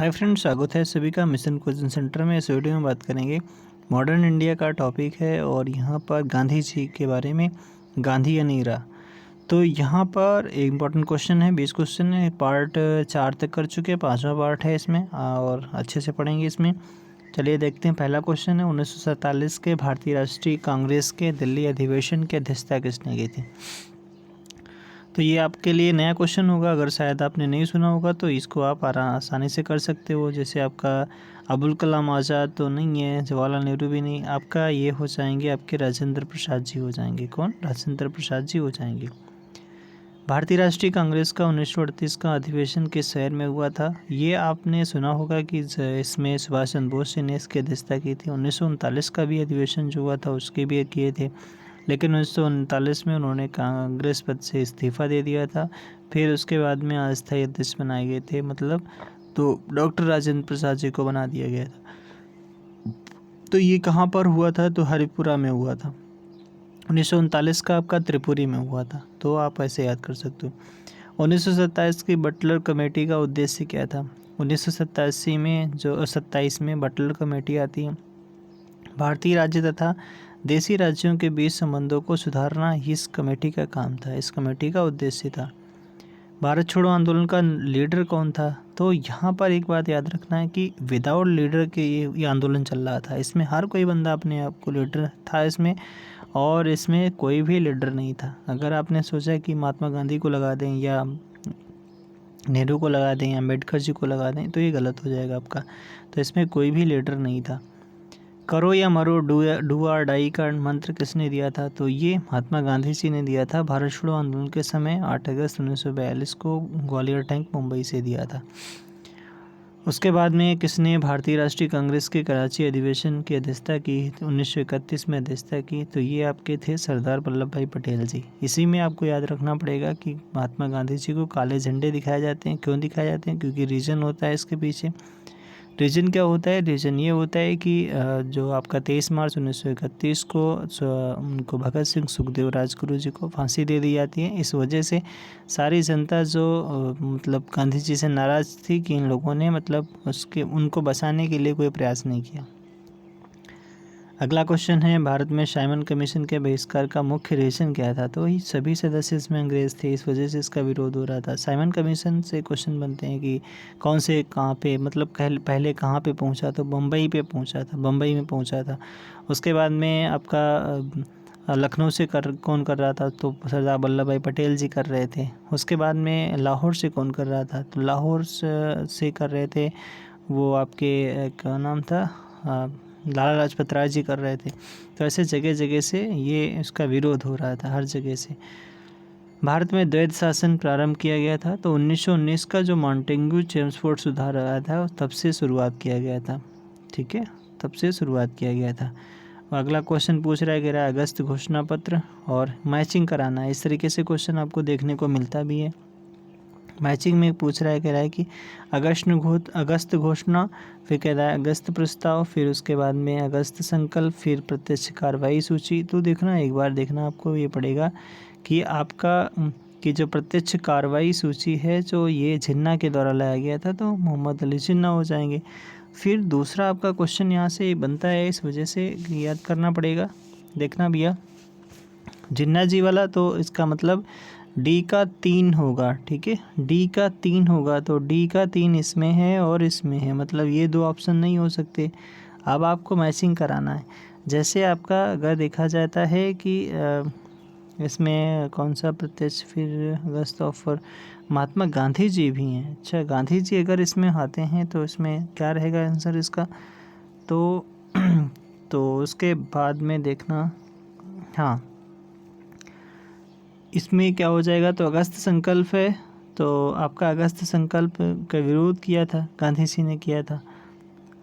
Hi friends, स्वागत है सभी का मिशन कोचिंग सेंटर में। इस वीडियो में बात करेंगे मॉडर्न इंडिया का टॉपिक है और यहाँ पर गांधी जी के बारे में, गांधी या नीरा। तो यहाँ पर एक इम्पॉर्टेंट क्वेश्चन है, 20 क्वेश्चन है, पार्ट 4 तक कर चुके हैं, 5वां पार्ट है इसमें और अच्छे से पढ़ेंगे इसमें। चलिए देखते हैं। पहला क्वेश्चन है, 1947 के भारतीय राष्ट्रीय कांग्रेस के दिल्ली अधिवेशन की अध्यक्षता किसने की थी। तो ये आपके लिए नया क्वेश्चन होगा, अगर शायद आपने नहीं सुना होगा तो इसको आप आसानी से कर सकते हो। जैसे आपका अबुल कलाम आज़ाद तो नहीं है, जवाहरलाल नेहरू भी नहीं, आपका ये हो जाएंगे, आपके राजेंद्र प्रसाद जी हो जाएंगे। कौन? राजेंद्र प्रसाद जी हो जाएंगे। भारतीय राष्ट्रीय कांग्रेस का 1938 का अधिवेशन किस शहर में हुआ था? ये आपने सुना होगा कि इसमें सुभाष चंद्र बोस ने इसकी अध्यक्षता की थी। 1939 का भी अधिवेशन जो हुआ था उसके भी किए थे, लेकिन 1939 में उन्होंने कांग्रेस पद से इस्तीफ़ा दे दिया था। फिर उसके बाद में अस्थायी अध्यक्ष बनाए गए थे, मतलब तो डॉक्टर राजेंद्र प्रसाद जी को बना दिया गया था। तो ये कहाँ पर हुआ था? तो हरिपुरा में हुआ था। 1939 का आपका त्रिपुरी में हुआ था, तो आप ऐसे याद कर सकते हो। 1927 की बटलर कमेटी का उद्देश्य क्या था? 1987 में जो 27 में बटलर कमेटी आती है, भारतीय राज्य तथा देशी राज्यों के बीच संबंधों को सुधारना इस कमेटी का काम था, इस कमेटी का उद्देश्य था। भारत छोड़ो आंदोलन का लीडर कौन था? तो यहाँ पर एक बात याद रखना है कि विदाउट लीडर के ये आंदोलन चल रहा था। इसमें हर कोई बंदा अपने आप को लीडर था इसमें, और इसमें कोई भी लीडर नहीं था। अगर आपने सोचा कि महात्मा गांधी को लगा दें या नेहरू को लगा दें या अम्बेडकर जी को लगा दें, तो ये गलत हो जाएगा आपका। तो इसमें कोई भी लीडर नहीं था। करो या मरो, डू और डाई का मंत्र किसने दिया था? तो ये महात्मा गांधी जी ने दिया था भारत छोड़ो आंदोलन के समय 8 अगस्त 1942 को ग्वालियर टैंक मुंबई से दिया था। उसके बाद में किसने भारतीय राष्ट्रीय कांग्रेस के कराची अधिवेशन की अध्यक्षता की? 1931 में अध्यक्षता की। तो ये आपके थे सरदार वल्लभ भाई पटेल जी। इसी में आपको याद रखना पड़ेगा कि महात्मा गांधी जी को काले झंडे दिखाए जाते हैं। क्यों दिखाए जाते हैं? क्योंकि रीज़न होता है इसके पीछे। रीजन क्या होता है? रीजन ये होता है कि जो आपका 23 मार्च 1931 को उनको भगत सिंह सुखदेव राजगुरु जी को फांसी दे दी जाती है। इस वजह से सारी जनता जो मतलब गांधी जी से नाराज़ थी कि इन लोगों ने मतलब उनको बचाने के लिए कोई प्रयास नहीं किया। अगला क्वेश्चन है, भारत में साइमन कमीशन के बहिष्कार का मुख्य रीज़न क्या था? तो ये सभी सदस्य इसमें अंग्रेज़ थे, इस वजह से इसका विरोध हो रहा था। साइमन कमीशन से क्वेश्चन बनते हैं कि कौन से कहाँ पे, मतलब पहले कहाँ पे पहुंचा? तो बम्बई पे पहुंचा था, बम्बई में पहुंचा था। उसके बाद में आपका लखनऊ से कौन कर रहा था? तो सरदार वल्लभ भाई पटेल जी कर रहे थे। उसके बाद में लाहौर से कौन कर रहा था? तो लाहौर से कर रहे थे वो आपके क्या नाम था, लाला लाजपत राय जी कर रहे थे। तो ऐसे जगह जगह से ये इसका विरोध हो रहा था, हर जगह से। भारत में द्वैध शासन प्रारंभ किया गया था। तो 1919 का जो मॉन्टेग्यू चेम्सफोर्ड सुधार आया था तब से शुरुआत किया गया था। ठीक है, तब से शुरुआत किया गया था। अगला क्वेश्चन पूछ रहा है कि अगस्त घोषणा पत्र और मैचिंग कराना है। इस तरीके से क्वेश्चन आपको देखने को मिलता भी है। मैचिंग में पूछ रहा है, कह रहा है कि अगस्त घोषणा, फिर कह रहा है अगस्त प्रस्ताव, फिर उसके बाद में अगस्त संकल्प, फिर प्रत्यक्ष कार्रवाई सूची। तो देखना, एक बार देखना आपको ये पड़ेगा कि आपका कि जो प्रत्यक्ष कार्रवाई सूची है जो ये जिन्ना के द्वारा लाया गया था, तो मोहम्मद अली जिन्ना हो जाएंगे। फिर दूसरा आपका क्वेश्चन यहाँ से बनता है, इस वजह से याद करना पड़ेगा। देखना भैया, जिन्ना जी वाला, तो इसका मतलब डी का 3 होगा। ठीक है, डी का 3 होगा, तो डी का 3 इसमें है और इसमें है, मतलब ये दो ऑप्शन नहीं हो सकते। अब आपको मैचिंग कराना है। जैसे आपका अगर देखा जाता है कि इसमें कौन सा प्रत्यक्ष, फिर अगस्त ऑफर, महात्मा गांधी जी भी हैं। अच्छा, गांधी जी अगर इसमें आते हैं तो इसमें क्या रहेगा आंसर इसका? तो तो उसके बाद में देखना, हाँ, इसमें क्या हो जाएगा? तो अगस्त संकल्प है, तो आपका अगस्त संकल्प का विरोध किया था, गांधी जी ने किया था।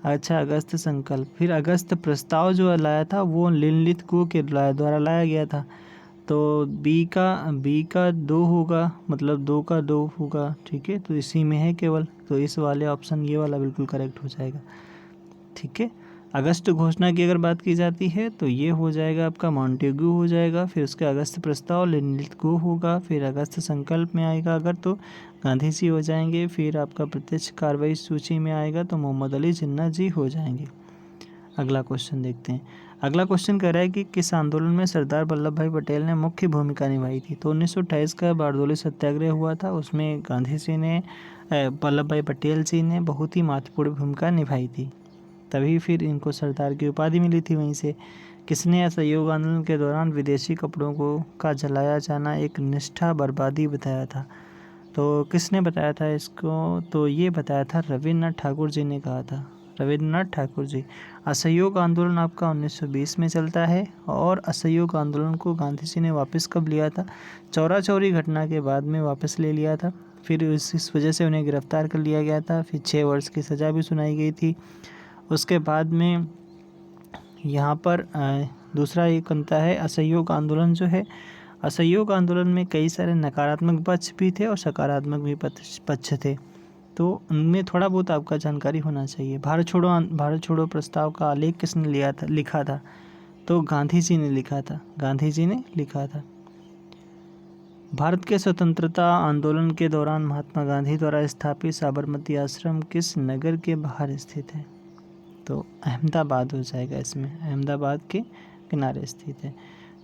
अच्छा, अगस्त संकल्प। फिर अगस्त प्रस्ताव जो लाया था वो लिनलिथ गो के द्वारा लाया गया था। तो बी का 2 होगा, मतलब 2 का 2 होगा। ठीक है, तो इसी में है केवल, तो इस वाले ऑप्शन, ये वाला बिल्कुल करेक्ट हो जाएगा। ठीक है, अगस्त घोषणा की अगर बात की जाती है तो ये हो जाएगा आपका मॉन्टेग्यू हो जाएगा, फिर उसके अगस्त प्रस्ताव लिंडगो होगा, फिर अगस्त संकल्प में आएगा अगर तो गांधी जी हो जाएंगे, फिर आपका प्रत्यक्ष कार्रवाई सूची में आएगा तो मोहम्मद अली जिन्ना जी हो जाएंगे। अगला क्वेश्चन देखते हैं। अगला क्वेश्चन कह रहा है कि किस आंदोलन में सरदार वल्लभ भाई पटेल ने मुख्य भूमिका निभाई थी। तो 1928 का बारडोली सत्याग्रह हुआ था, उसमें गांधी जी ने वल्लभ भाई पटेल जी ने बहुत ही महत्वपूर्ण भूमिका निभाई थी, तभी फिर इनको सरदार की उपाधि मिली थी वहीं से। किसने असहयोग आंदोलन के दौरान विदेशी कपड़ों का जलाया जाना एक निष्ठा बर्बादी बताया था। तो किसने बताया था इसको, तो ये बताया था रविन्द्रनाथ ठाकुर जी ने कहा था, रविन्द्रनाथ ठाकुर जी। असहयोग आंदोलन आपका 1920 में चलता है और असहयोग आंदोलन को गांधी जी ने वापस कब लिया था, चौरा चौरी घटना के बाद में वापस ले लिया था। फिर इस वजह से उन्हें गिरफ्तार कर लिया गया था, फिर 6 वर्ष की सज़ा भी सुनाई गई थी। उसके बाद में यहाँ पर दूसरा एक बनता है असहयोग आंदोलन जो है, असहयोग आंदोलन में कई सारे नकारात्मक पक्ष भी थे और सकारात्मक भी पक्ष थे, तो उनमें थोड़ा बहुत आपका जानकारी होना चाहिए। भारत छोड़ो प्रस्ताव का आलेख किसने लिखा था, तो गांधी जी ने लिखा था, गांधी जी ने लिखा था। भारत के स्वतंत्रता आंदोलन के दौरान महात्मा गांधी द्वारा स्थापित साबरमती आश्रम किस नगर के बाहर स्थित है, तो अहमदाबाद हो जाएगा, इसमें अहमदाबाद के किनारे स्थित है।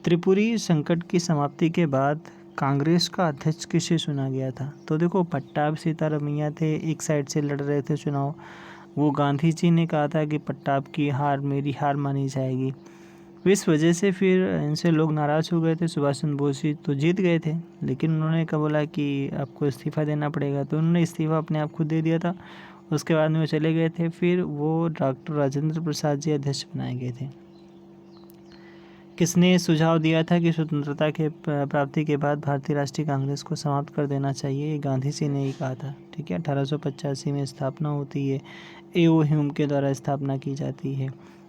त्रिपुरी संकट की समाप्ति के बाद कांग्रेस का अध्यक्ष किसे चुना गया था, तो देखो पट्टाभ सीतारमैया थे, एक साइड से लड़ रहे थे चुनाव, वो गांधी जी ने कहा था कि पट्टाभ की हार मेरी हार मानी जाएगी, इस वजह से फिर इनसे लोग नाराज़ हो गए थे। सुभाष चंद्र बोस जी तो जीत गए थे, लेकिन उन्होंने कहा बोला कि आपको इस्तीफ़ा देना पड़ेगा, तो उन्होंने इस्तीफ़ा अपने आप खुद दे दिया था। उसके बाद में वो चले गए थे, फिर वो डॉक्टर राजेंद्र प्रसाद जी अध्यक्ष बनाए गए थे। किसने सुझाव दिया था कि स्वतंत्रता के प्राप्ति के बाद भारतीय राष्ट्रीय कांग्रेस को समाप्त कर देना चाहिए, ये गांधी जी ने ही कहा था, ठीक है। 1885 में स्थापना होती है, ए.ओ. ह्यूम के द्वारा स्थापना की जाती है,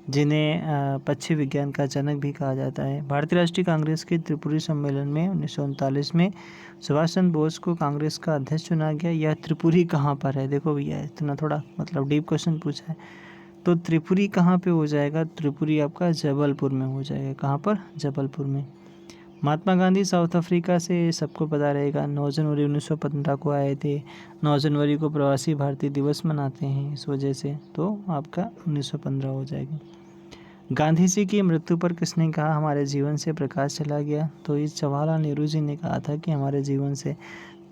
जिन्हें पक्षी विज्ञान का जनक भी कहा जाता है। भारतीय राष्ट्रीय कांग्रेस के त्रिपुरी सम्मेलन में 1939 में सुभाष चंद्र बोस को कांग्रेस का अध्यक्ष चुना गया। यह त्रिपुरी कहाँ पर है, देखो भैया इतना थोड़ा मतलब डीप क्वेश्चन पूछा है, तो त्रिपुरी कहाँ पे हो जाएगा, त्रिपुरी आपका जबलपुर में हो जाएगा, कहाँ पर, जबलपुर में। महात्मा गांधी साउथ अफ्रीका से सबको पता रहेगा 9 जनवरी 1915 को आए थे, 9 जनवरी को प्रवासी भारतीय दिवस मनाते हैं इस वजह से, तो आपका 1915 हो जाएगा। गांधी जी की मृत्यु पर किसने कहा हमारे जीवन से प्रकाश चला गया, तो ये जवाहरलाल नेहरू जी ने कहा था कि हमारे जीवन से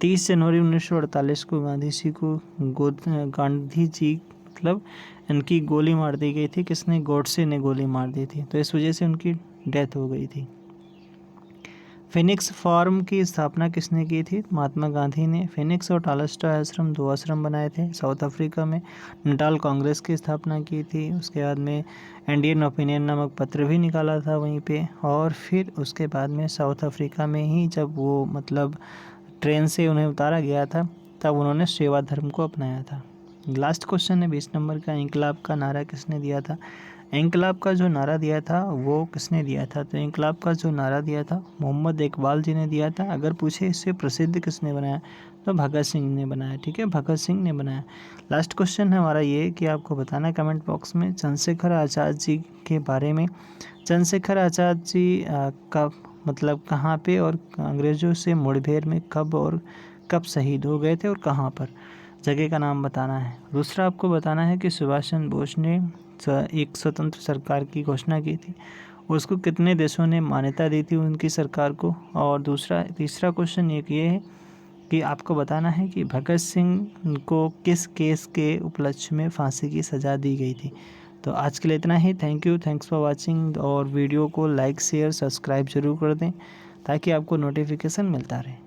30 जनवरी 1948 को गांधी जी मतलब इनकी गोली मार दी गई थी, किसने, गोडसे ने गोली मार दी थी, तो इस वजह से उनकी डेथ हो गई थी। फिनिक्स फार्म की स्थापना किसने की थी, महात्मा गांधी ने। फिनिक्स और टालस्टॉय आश्रम 2 आश्रम बनाए थे साउथ अफ्रीका में। नटाल कांग्रेस की स्थापना की थी, उसके बाद में इंडियन ओपिनियन नामक पत्र भी निकाला था वहीं पे, और फिर उसके बाद में साउथ अफ्रीका में ही जब वो मतलब ट्रेन से उन्हें उतारा गया था तब उन्होंने सेवा धर्म को अपनाया था। लास्ट क्वेश्चन है 20 नंबर का, इंकलाब का नारा किसने दिया था। इंकलाब का जो नारा दिया था वो किसने दिया था, तो इंकलाब का जो नारा दिया था मोहम्मद इकबाल जी ने दिया था। अगर पूछे इससे प्रसिद्ध किसने बनाया, तो भगत सिंह ने बनाया, ठीक है, भगत सिंह ने बनाया। लास्ट क्वेश्चन है हमारा ये कि आपको बताना है कमेंट बॉक्स में चंद्रशेखर आज़ाद जी के बारे में। चंद्रशेखर आज़ाद जी का मतलब कहाँ पे और अंग्रेज़ों से मुठभेड़ में कब शहीद हो गए थे और कहाँ पर, जगह का नाम बताना है। दूसरा आपको बताना है कि सुभाष चंद्र बोस ने एक स्वतंत्र सरकार की घोषणा की थी, उसको कितने देशों ने मान्यता दी थी उनकी सरकार को। और तीसरा क्वेश्चन एक ये है कि आपको बताना है कि भगत सिंह को किस केस के उपलक्ष्य में फांसी की सज़ा दी गई थी। तो आज के लिए इतना ही, थैंक्स फॉर वाचिंग, और वीडियो को लाइक शेयर सब्सक्राइब जरूर कर दें ताकि आपको नोटिफिकेशन मिलता रहे।